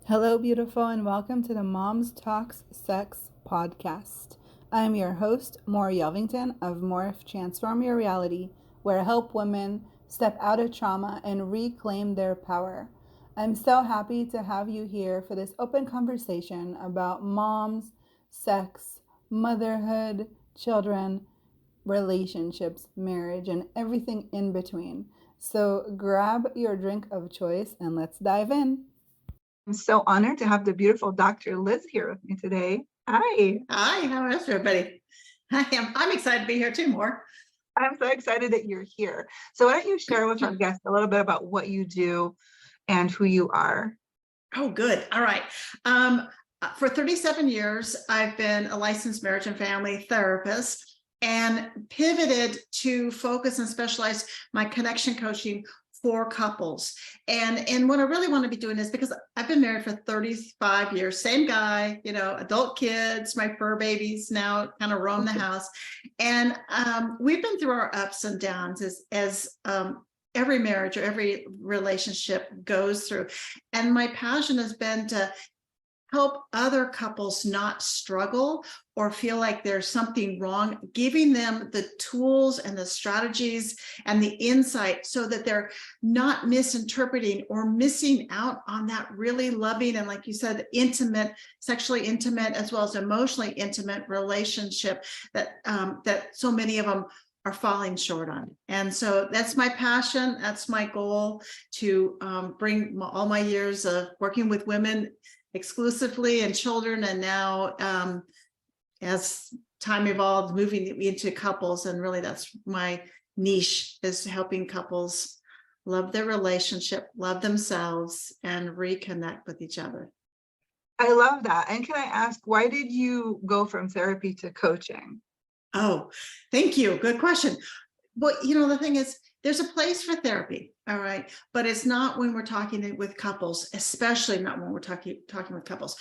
Hello, beautiful, and welcome to the Moms Talks Sex podcast. I'm your host, Maury Yelvington of Morph Transform Your Reality, where I help women step out of trauma and reclaim their power. I'm so happy to have you here for this open conversation about moms, sex, motherhood, children, relationships, marriage, and everything in between. So grab your drink of choice and let's dive in. I'm so honored to have the beautiful Dr. Liz here with me today. Hi. Hi, how is everybody? I'm excited to be here too, more. I'm so excited that you're here. So why don't you share with our guests a little bit about what you do and who you are? Oh, good. All right. For 37 years, I've been a licensed marriage and family therapist and pivoted to focus and specialize my connection coaching for couples. And what I really want to be doing is because I've been married for 35 years, same guy, adult kids, my fur babies now kind of roam the house. And we've been through our ups and downs as every marriage or every relationship goes through. And my passion has been to help other couples not struggle or feel like there's something wrong, giving them the tools and the strategies and the insight so that they're not misinterpreting or missing out on that really loving and, like you said, intimate, sexually intimate, as well as emotionally intimate relationship that so many of them are falling short on. And so that's my passion. That's my goal, to bring all my years of working with women exclusively and children, and now as time evolved, moving into couples. And really that's my niche, is helping couples love their relationship, love themselves, and reconnect with each other. I love that. And can I ask, why did you go from therapy to coaching? Oh, thank you. Good question. Well, the thing is, there's a place for therapy, all right, but it's not when we're talking with couples, especially not when we're talking with couples.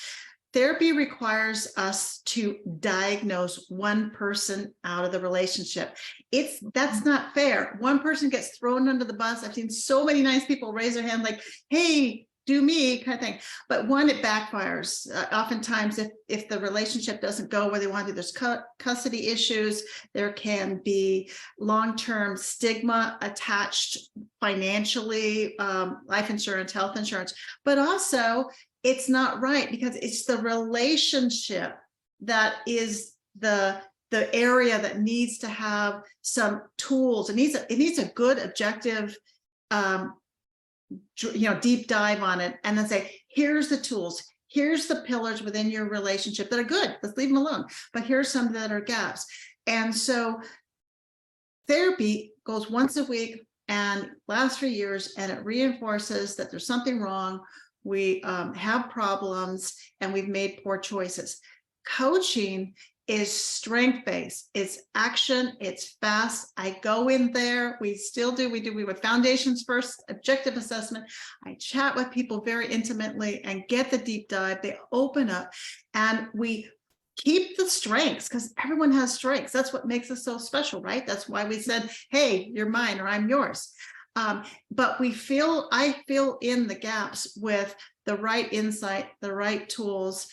Therapy requires us to diagnose one person out of the relationship. That's not fair. One person gets thrown under the bus. I've seen so many nice people raise their hand like, hey, do me, kind of thing. But one, it backfires. Oftentimes, if the relationship doesn't go where they want to, there's custody issues. There can be long-term stigma attached financially, life insurance, health insurance, but also it's not right because it's the relationship that is the area that needs to have some tools. It needs a good objective deep dive on it, and then say, here's the tools, here's the pillars within your relationship that are good, let's leave them alone, but here's some that are gaps. And so therapy goes once a week and lasts for years, and it reinforces that there's something wrong, we have problems, and we've made poor choices. Coaching is strength-based, it's action, it's fast. I go in there, we with foundations first, objective assessment. I chat with people very intimately and get the deep dive. They open up, and we keep the strengths, because everyone has strengths. That's what makes us so special, right? That's why we said, hey, you're mine or I'm yours. But I fill in the gaps with the right insight, the right tools,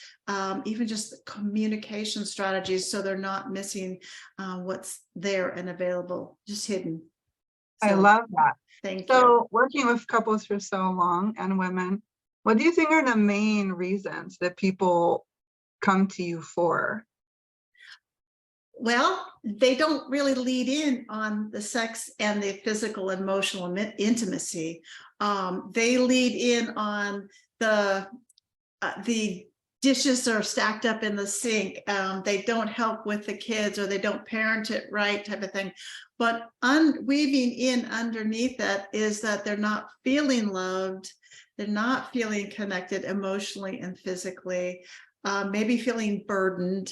even just communication strategies, so they're not missing what's there and available, just hidden. So, I love that. Thank you. So working with couples for so long and women, what do you think are the main reasons that people come to you for? Well, they don't really lead in on the sex and the physical, emotional intimacy. They lead in on the dishes are stacked up in the sink. They don't help with the kids, or they don't parent it right, type of thing. But weaving in underneath that is that they're not feeling loved. They're not feeling connected emotionally and physically, maybe feeling burdened,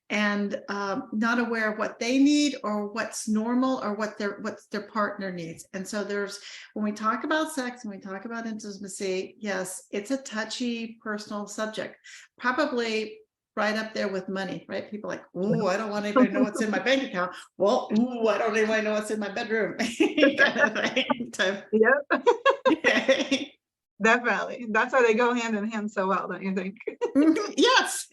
and not aware of what they need or what's normal or what their partner needs. And so when we talk about sex, when we talk about intimacy, yes, it's a touchy, personal subject, probably right up there with money, right? People like, ooh, I don't want anybody to know what's in my bank account. Well, ooh, I don't even know what's in my bedroom. Kind of thing. Yep. Definitely. That's why they go hand in hand so well, don't you think? Yes.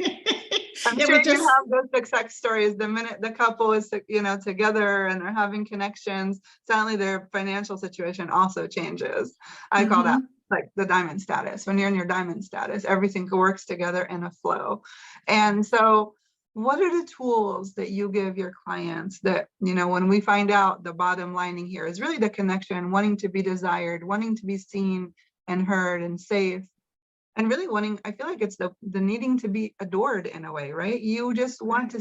I'm Yeah, sure we you just, have those success stories. The minute the couple is, together and they're having connections, suddenly their financial situation also changes. I call that Mhm. like the diamond status. When you're in your diamond status, everything works together in a flow. And so, what are the tools that you give your clients that, when we find out the bottom lining here is really the connection, wanting to be desired, wanting to be seen and heard and safe, and really wanting, I feel like it's the needing to be adored in a way, right? You just want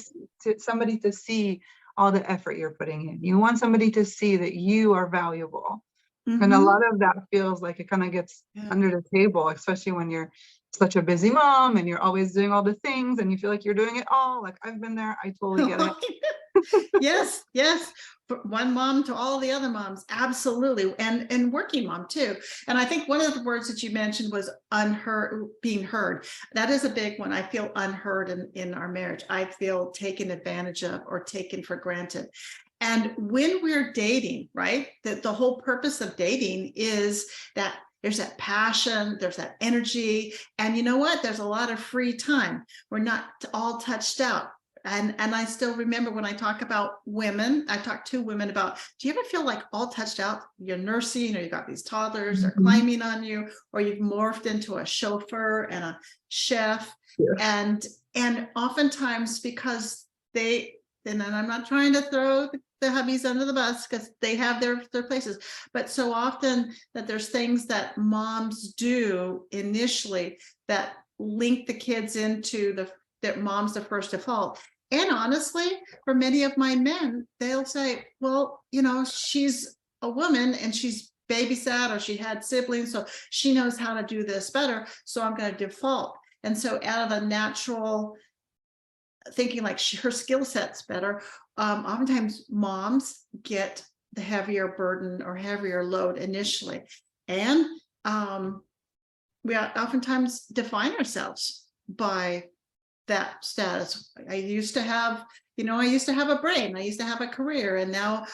somebody to see all the effort you're putting in. You want somebody to see that you are valuable. And a Mhm. lot of that feels like it kind of gets Yeah. under the table, especially when you're such a busy mom and you're always doing all the things and you feel like you're doing it all. Like I've been there, I totally get it. Yes, yes. One mom to all the other moms, absolutely, and working mom too. And I think one of the words that you mentioned was unheard, being heard. That is a big one. I feel unheard in our marriage. I feel taken advantage of or taken for granted. And when we're dating, right, the whole purpose of dating is that there's that passion, there's that energy, and you know what? There's a lot of free time. We're not all touched out. And I still remember when I talk about women, I talk to women about, do you ever feel like all touched out? You're nursing, or you got these toddlers, they're Mhm. climbing on you, or you've morphed into a chauffeur and a chef. Yes. And oftentimes because and I'm not trying to throw the hubbies under the bus because they have their places, but so often that there's things that moms do initially that link the kids into that mom's the first default. And honestly, for many of my men, they'll say, well, she's a woman and she's babysat or she had siblings, so she knows how to do this better. So I'm going to default. And so out of a natural thinking like her skill set's better, oftentimes moms get the heavier burden or heavier load initially. And we oftentimes define ourselves by that status. I used to have a brain, I used to have a career, and now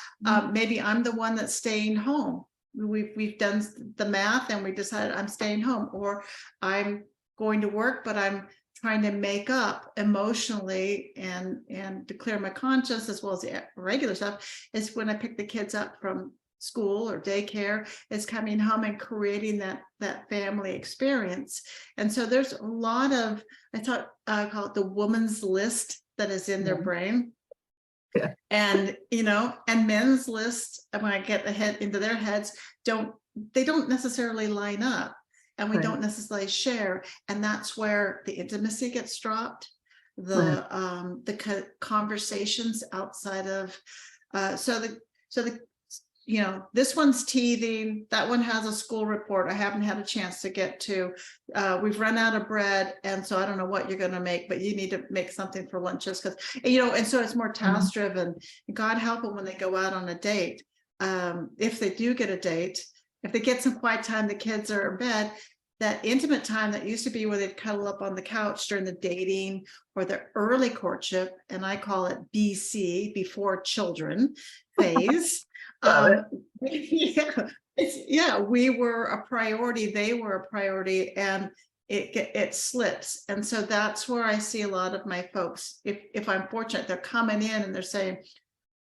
maybe I'm the one that's staying home. We've done the math and we decided I'm staying home, or I'm going to work, but I'm trying to make up emotionally and to clear my conscience as well as the regular stuff is when I pick the kids up from school or daycare, is coming home and creating that family experience. And so there's a lot of, I call it the woman's list that is in their brain. Yeah. And and men's list, when I get ahead into their heads, don't necessarily line up, and we don't necessarily share. And that's where the intimacy gets dropped, the conversations outside of so the this one's teething, that one has a school report I haven't had a chance to get to, we've run out of bread, and so I don't know what you're going to make, but you need to make something for lunches, because and so it's more task driven. God help them when they go out on a date, if they do get a date, if they get some quiet time, the kids are in bed, that intimate time that used to be where they'd cuddle up on the couch during the dating or the early courtship, and I call it BC, before children phase. We were a priority, they were a priority, and it slips. And so that's where I see a lot of my folks, if I'm fortunate, they're coming in and they're saying,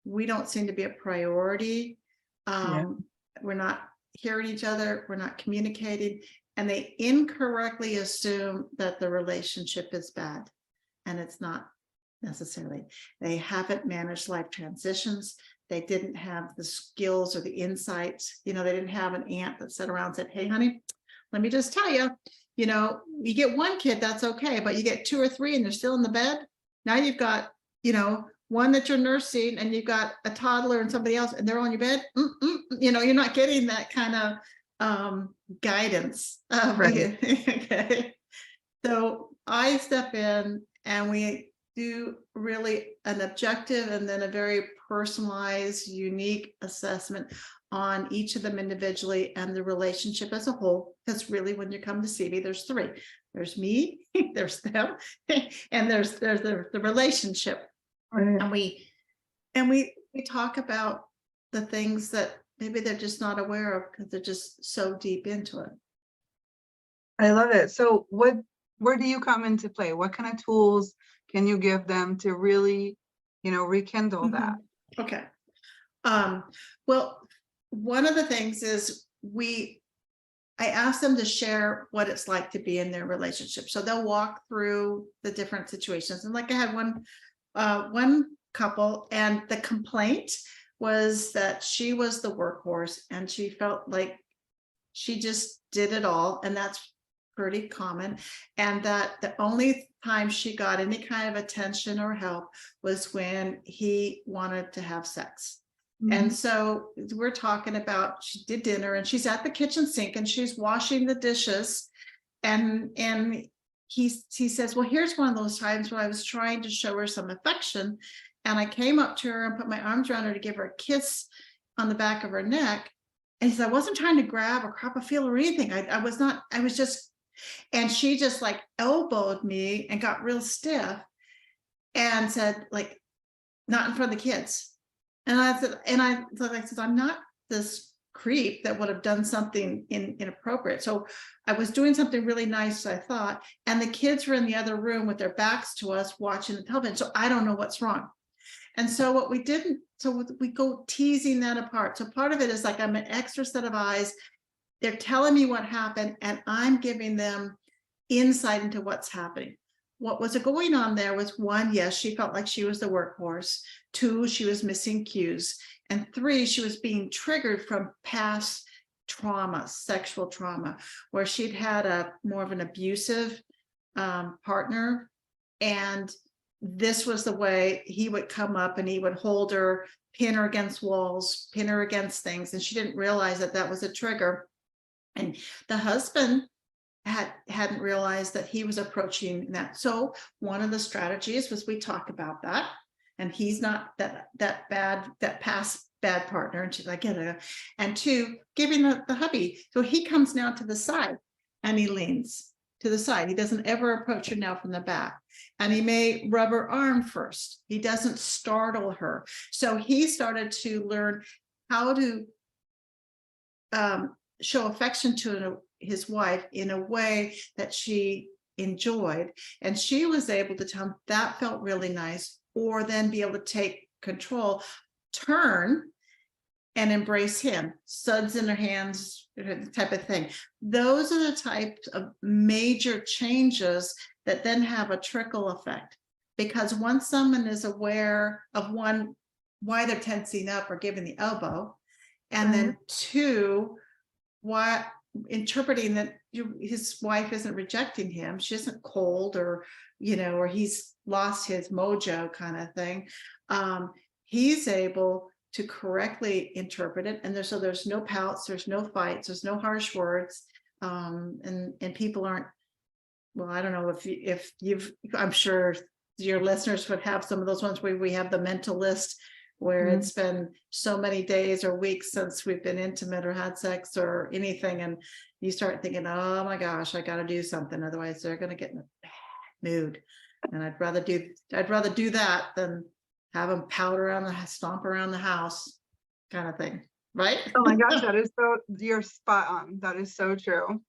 we don't seem to be a priority. We're not hearing each other, we're not communicating, and they incorrectly assume that the relationship is bad, and it's not necessarily. They haven't managed life transitions. They didn't have the skills or the insights. They didn't have an aunt that sat around and said, hey, honey, let me just tell you, you get one kid, that's okay, but you get 2 or 3 and they're still in the bed. Now you've got, one that you're nursing, and you've got a toddler and somebody else, and they're on your bed. You're not getting that kind of guidance. Okay. So I step in and we do really an objective and then a very personalized, unique assessment on each of them individually and the relationship as a whole. Because really, when you come to see me, there's 3. There's me, there's them, and there's the relationship. And we talk about the things that maybe they're just not aware of because they're just so deep into it. I love it. So where do you come into play? What kind of tools can you give them to really, rekindle that? Okay. Well, one of the things is I ask them to share what it's like to be in their relationship. So they'll walk through the different situations. And like I had one couple, and the complaint was that she was the workhorse and she felt like she just did it all. And that's pretty common. And that the only time she got any kind of attention or help was when he wanted to have sex. And so we're talking about, she did dinner and she's at the kitchen sink and she's washing the dishes. And he says, well, here's one of those times when I was trying to show her some affection. And I came up to her and put my arms around her to give her a kiss on the back of her neck. And he said, I wasn't trying to grab or crop a feel or anything. I was just, and she just like elbowed me and got real stiff and said, like, not in front of the kids. And I said, I'm not this creep that would have done something inappropriate. So I was doing something really nice, I thought, and the kids were in the other room with their backs to us watching the television. So I don't know what's wrong. And so we go teasing that apart. So part of it is like, I'm an extra set of eyes. They're telling me what happened and I'm giving them insight into what's happening. What was going on there was, one, yes, she felt like she was the workhorse. Two, she was missing cues. And three, she was being triggered from past trauma, sexual trauma, where she'd had more of an abusive partner. And this was the way he would come up and he would hold her, pin her against walls, pin her against things. And she didn't realize that that was a trigger. And the husband hadn't realized that he was approaching that. So one of the strategies was we talk about that, and he's not that past bad partner. And she's like, yeah. And two, giving the hubby. So he comes now to the side and he leans to the side. He doesn't ever approach her now from the back. And he may rub her arm first. He doesn't startle her. So he started to learn how to show affection to his wife in a way that she enjoyed. And she was able to tell him that felt really nice, or then be able to take control, turn and embrace him, suds in her hands type of thing. Those are the types of major changes that then have a trickle effect. Because once someone is aware of, one, why they're tensing up or giving the elbow, and then two, why interpreting that his wife isn't rejecting him, she isn't cold or or he's lost his mojo kind of thing, he's able to correctly interpret it. And there's no pouts, there's no fights, there's no harsh words, and people aren't, well, I don't know if you've I'm sure your listeners would have some of those ones where we have the mental list where it's been so many days or weeks since we've been intimate or had sex or anything. And you start thinking, oh my gosh, I got to do something. Otherwise they're going to get in a bad mood. And I'd rather do that than have them stomp around the house kind of thing. Right? Oh my gosh, you're spot on. That is so true.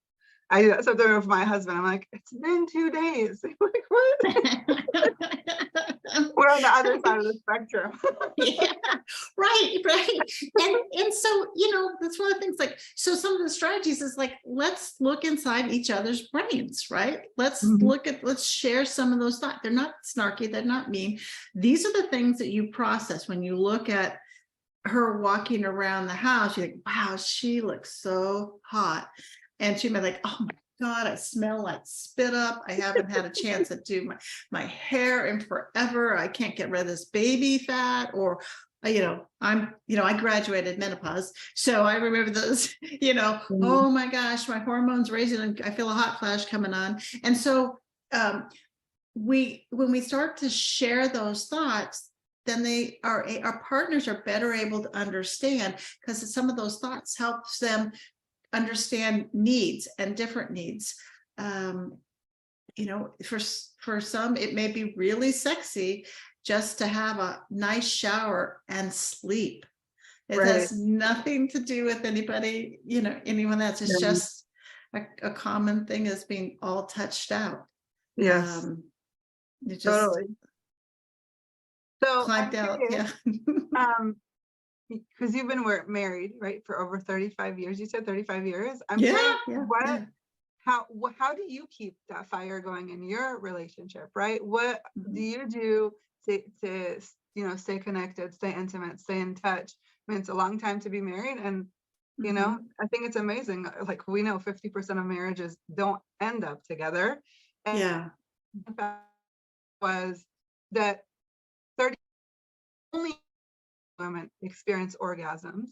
I do that something with my husband. I'm like, it's been 2 days. I'm like, what? We're on the other side of the spectrum. Yeah, right. And so, that's one of the things, like, so some of the strategies is like, let's look inside each other's brains, right? Let's let's share some of those thoughts. They're not snarky, they're not mean. These are the things that you process when you look at her walking around the house. You think, wow, she looks so hot. And she might be like, oh my God, I smell like spit up. I haven't had a chance to do my hair in forever. I can't get rid of this baby fat. Or, I graduated menopause. So I remember those, oh my gosh, my hormones raising and I feel a hot flash coming on. And so when we start to share those thoughts, then our partners are better able to understand, because some of those thoughts helps them understand needs and different needs. For some, it may be really sexy just to have a nice shower and sleep. It has nothing to do with anybody, anyone else. It's just a common thing is being all touched out. Yes, You just totally. So I'm climbed out. curious, Yeah. because you've been married, right, for over 35 years. You said 35 years. I'm Yeah, curious, yeah. how do you keep that fire going in your relationship, right? What do you do to stay connected, stay intimate, stay in touch? I mean, it's a long time to be married, and I think it's amazing. Like, we know 50% of marriages don't end up together. And Yeah. the fact was that 30 only women experience orgasms,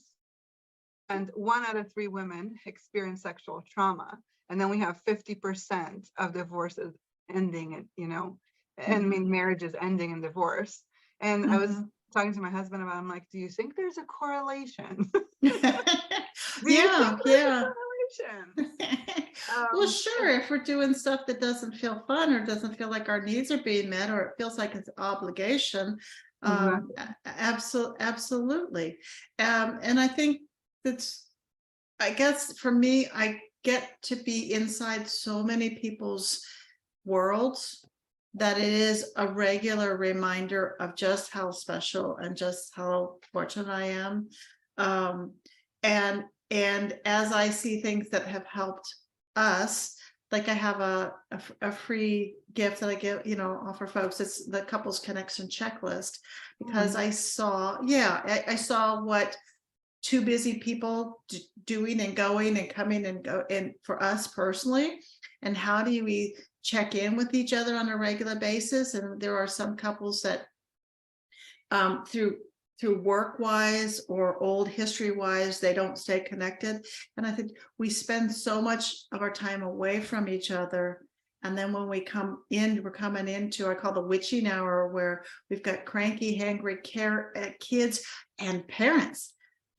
and 1 out of 3 women experience sexual trauma. And then we have 50% of divorces ending in, and I mean, marriages ending in divorce. And I was talking to my husband about, I'm like, do you think there's a correlation? Yeah, yeah. Correlation? Well, sure, if we're doing stuff that doesn't feel fun or doesn't feel like our needs are being met, or it feels like it's obligation, absolutely. And I think I guess for me, I get to be inside so many people's worlds that it is a regular reminder of just how special and just how fortunate I am. And as I see things that have helped us, like I have a free gift that I give, offer folks. It's the couples connection checklist, because I saw what 2 busy people doing and going and coming and go, and for us personally, and how do we check in with each other on a regular basis? And there are some couples that through work wise or old history wise, they don't stay connected. And I think we spend so much of our time away from each other. And then when we come in, we're coming into, I call the witching hour, where we've got cranky, hangry kids and parents.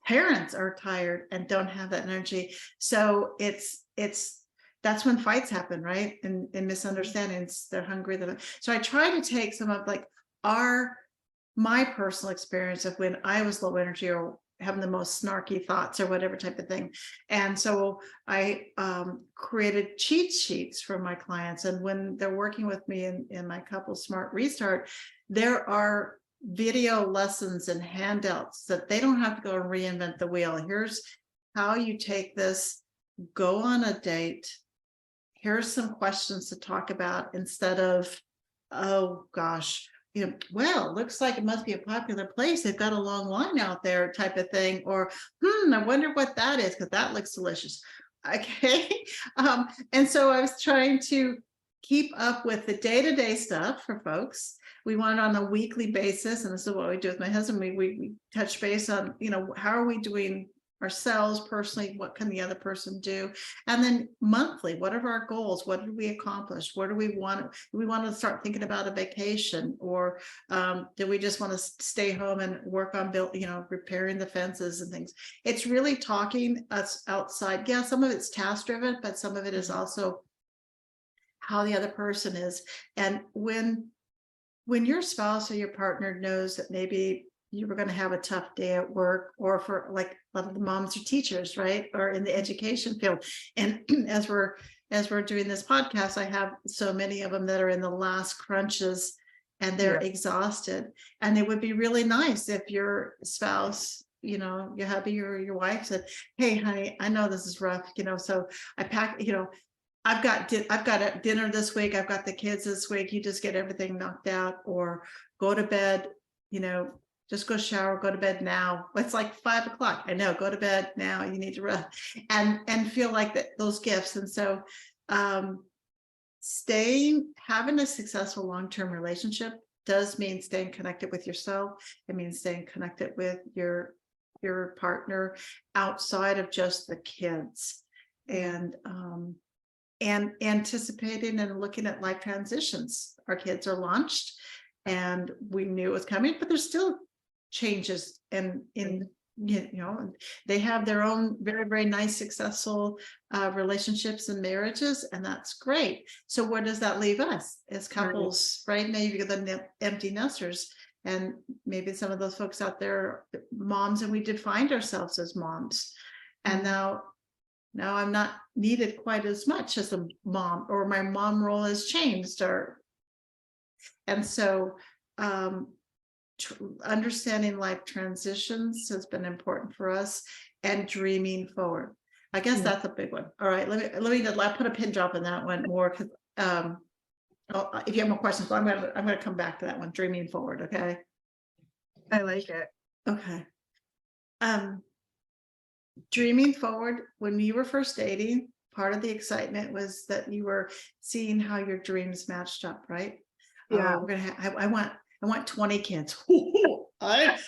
Parents are tired and don't have that energy. So that's when fights happen, right? And misunderstandings. They're hungry. So I try to take some of like my personal experience of when I was low energy or having the most snarky thoughts or whatever type of thing. And so I created cheat sheets for my clients. And when they're working with me in my Couple Smart Restart, there are video lessons and handouts that they don't have to go and reinvent the wheel. Here's how you take this, go on a date. Here's some questions to talk about, instead of, oh gosh, well, looks like it must be a popular place. They've got a long line out there type of thing. Or, I wonder what that is, because that looks delicious. Okay. And so I was trying to keep up with the day-to-day stuff for folks. We want it on a weekly basis. And this is what we do with my husband. We touch base on, how are we doing ourselves personally? What can the other person do? And then monthly, what are our goals? What did we accomplish? What do we want? Do we want to start thinking about a vacation? Or do we just want to stay home and work on repairing the fences and things? It's really talking us outside. Yeah, some of it's task driven, but some of it is also how the other person is. And when your spouse or your partner knows that maybe you were going to have a tough day at work, or for like a lot of the moms are teachers, right? Or in the education field. And as we're doing this podcast, I have so many of them that are in the last crunches and they're exhausted. And it would be really nice if your spouse, your hubby or your wife said, hey, honey, I know this is rough, so I pack, I've got a dinner this week. I've got the kids this week. You just get everything knocked out, or go to bed, just go shower, go to bed now. It's like 5 o'clock. I know, go to bed now. You need to rest and feel like that, those gifts. And so having a successful long-term relationship does mean staying connected with yourself. It means staying connected with your partner outside of just the kids, and anticipating and looking at life transitions. Our kids are launched and we knew it was coming, but there's still changes, and they have their own very, very nice, successful relationships and marriages, and that's great. So where does that leave us as couples, right? Maybe the empty nesters, and maybe some of those folks out there, moms, and we defined ourselves as moms, and now Now I'm not needed quite as much as a mom, or my mom role has changed, and so understanding life transitions has been important for us, and dreaming forward. I guess Yeah. that's a big one. All right, let me put a pin drop in that one more, because if you have more questions, I'm gonna come back to that one. Dreaming forward, okay? I like it. Okay. Dreaming forward, when you were first dating, part of the excitement was that you were seeing how your dreams matched up, right? Yeah. We're gonna I want 20 kids. I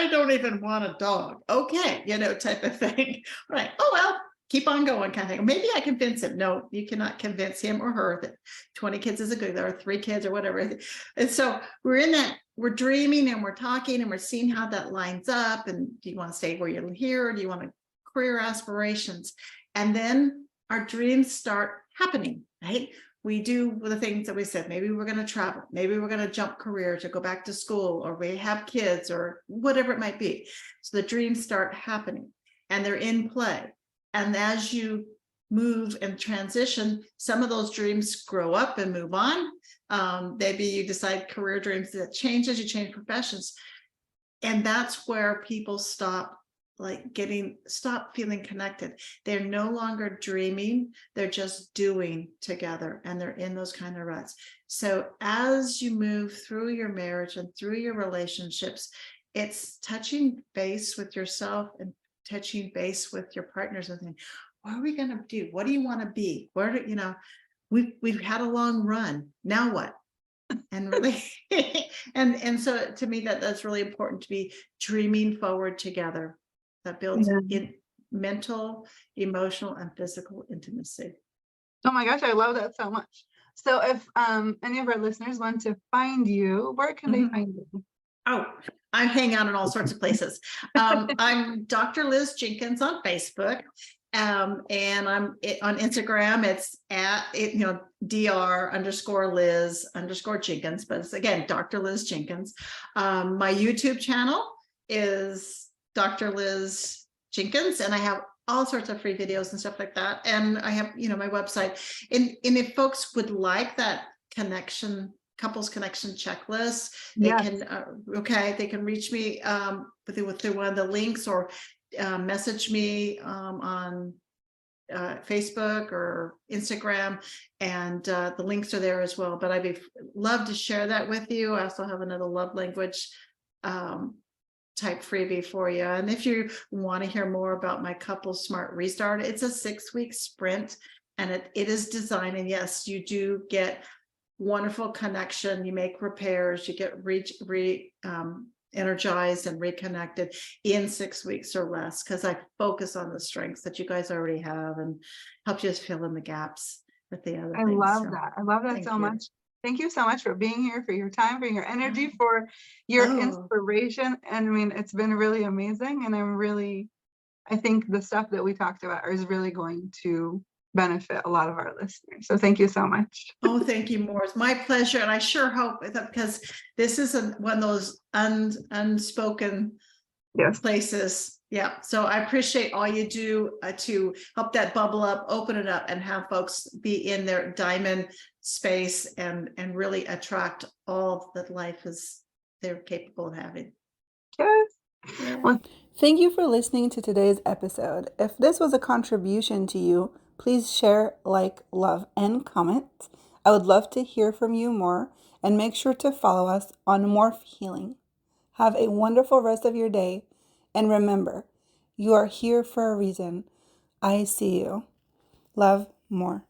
don't even want a dog. Okay, type of thing. Right. Oh well, keep on going, kind of thing. Maybe I convince him. No, you cannot convince him or her that 20 kids is a good, or 3 kids or whatever. And so we're dreaming and we're talking and we're seeing how that lines up. And do you want to stay where you're here? Or do you want to career aspirations? And then our dreams start happening, right? We do the things that we said. Maybe we're going to travel. Maybe we're going to jump careers or go back to school, or we have kids, or whatever it might be. So the dreams start happening and they're in play. And as you move and transition, some of those dreams grow up and move on. Maybe you decide career dreams that changes, you change professions. And that's where people stop feeling connected. They're no longer dreaming, they're just doing together, and they're in those kind of ruts. So as you move through your marriage and through your relationships, it's touching base with yourself and touching base with your partners and saying, what are we going to do? What do you want to be? We've had a long run. Now what? And really, and so to me, that's really important, to be dreaming forward together. That builds in mental, emotional, and physical intimacy. Oh my gosh, I love that so much. So if any of our listeners want to find you, where can they find you? Oh, I hang out in all sorts of places. I'm Dr. Liz Jenkins on Facebook. And I'm on Instagram. It's at Dr_Liz_Jenkins, but it's again Dr. Liz Jenkins. My YouTube channel is Dr. Liz Jenkins, and I have all sorts of free videos and stuff like that. And I have my website. And if folks would like that couples connection checklist, they can reach me through one of the links, or message me on Facebook or Instagram, and the links are there as well. But I'd love to share that with you. I also have another love language type freebie for you. And if you want to hear more about my Couple Smart Restart, it's a 6-week sprint, and it is designed. And yes, you do get wonderful connection. You make repairs. You get energized and reconnected in 6 weeks or less, because I focus on the strengths that you guys already have and help you just fill in the gaps with the other things. I love that so much. Thank you so much for being here, for your time, for your energy, for your inspiration. And I mean, it's been really amazing. And I think the stuff that we talked about is really going to benefit a lot of our listeners. So thank you so much. Oh, thank you, Maura. It's my pleasure. And I sure hope that, because this is one of those unspoken places. Yeah. So I appreciate all you do to help that bubble up, open it up, and have folks be in their diamond space and really attract all that life is they're capable of having. Yes. Yeah. Well, thank you for listening to today's episode. If this was a contribution to you, please share, like, love, and comment. I would love to hear from you more, and make sure to follow us on Morph Healing. Have a wonderful rest of your day, and remember, you are here for a reason. I see you. Love, more.